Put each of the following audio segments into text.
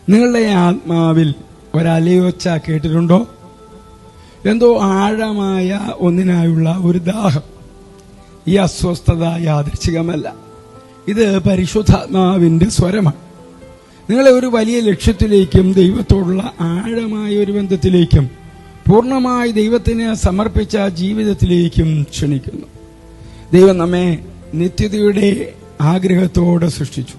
നിങ്ങളുടെ ആത്മാവിൽ ഒരലയൊച്ച കേട്ടിട്ടുണ്ടോ? എന്തോ ആഴമായ ഒന്നിനായുള്ള ഒരു ദാഹം. ഈ അസ്വസ്ഥത യാദൃച്ഛികമല്ല, ഇത് പരിശുദ്ധാത്മാവിന്റെ സ്വരമാണ്. നിങ്ങളെ ഒരു വലിയ ലക്ഷ്യത്തിലേക്കും ദൈവത്തോടുള്ള ആഴമായ ഒരു ബന്ധത്തിലേക്കും പൂർണ്ണമായി ദൈവത്തിന് സമർപ്പിച്ച ജീവിതത്തിലേക്കും ക്ഷണിക്കുന്നു. ദൈവം നമ്മെ നിത്യതയുടെ ആഗ്രഹത്തോടെ സൃഷ്ടിച്ചു.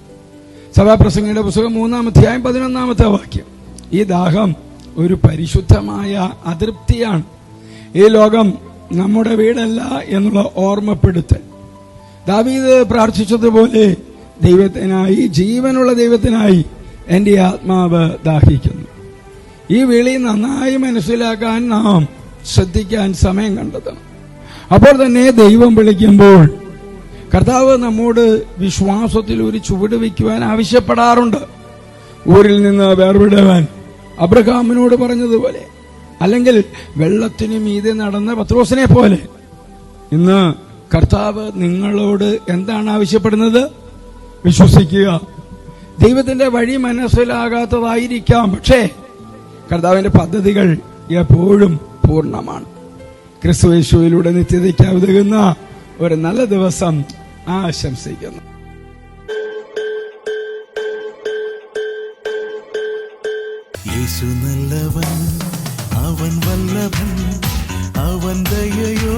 സഭാപ്രസംഗിയുടെ പുസ്തകം 3-ാം അധ്യായം 11-ാമത്തെ വാക്യം. ഈ ദാഹം ഒരു പരിശുദ്ധമായ അതൃപ്തിയാണ്. ഈ ലോകം നമ്മുടെ വീടല്ല എന്നുള്ള ഓർമ്മപ്പെടുത്തൽ. ദാവീദ് പ്രാർത്ഥിച്ചതുപോലെ ദൈവത്തിനായി, ജീവനുള്ള ദൈവത്തിനായി എന്റെ ആത്മാവ് ദാഹിക്കുന്നു. ഈ വിളി നന്നായി മനസ്സിലാക്കാൻ നാം ശ്രദ്ധിക്കാൻ സമയം കണ്ടെത്തണം. അപ്പോൾ തന്നെ ദൈവം വിളിക്കുമ്പോൾ കർത്താവ് നമ്മോട് വിശ്വാസത്തിൽ ഒരു ചുവട് വയ്ക്കുവാൻ ആവശ്യപ്പെടാറുണ്ട്. ഊരിൽ നിന്ന് വേർപെടുവാൻ അബ്രഹാമിനോട് പറഞ്ഞതുപോലെ, അല്ലെങ്കിൽ വെള്ളത്തിനു മീതെ നടന്ന പത്രോസിനെ പോലെ ഇന്ന് കർത്താവ് നിങ്ങളോട് എന്താണ് ആവശ്യപ്പെടുന്നത്? വിശ്വസിക്കുക. ദൈവത്തിന്റെ വഴി മനസ്സിലാകാത്തതായിരിക്കാം, പക്ഷേ കർത്താവിന്റെ പദ്ധതികൾ എപ്പോഴും പൂർണ്ണമാണ്. ക്രിസ്തുയേശുവിലൂടെ നിത്യതയ്ക്ക് ഉതകുന്ന ഒരു നല്ല ദിവസം ആശംസിക്കുന്നു. യേശു നല്ലവൻ, അവൻ വല്ലഭൻ, അവൻ ദയയോ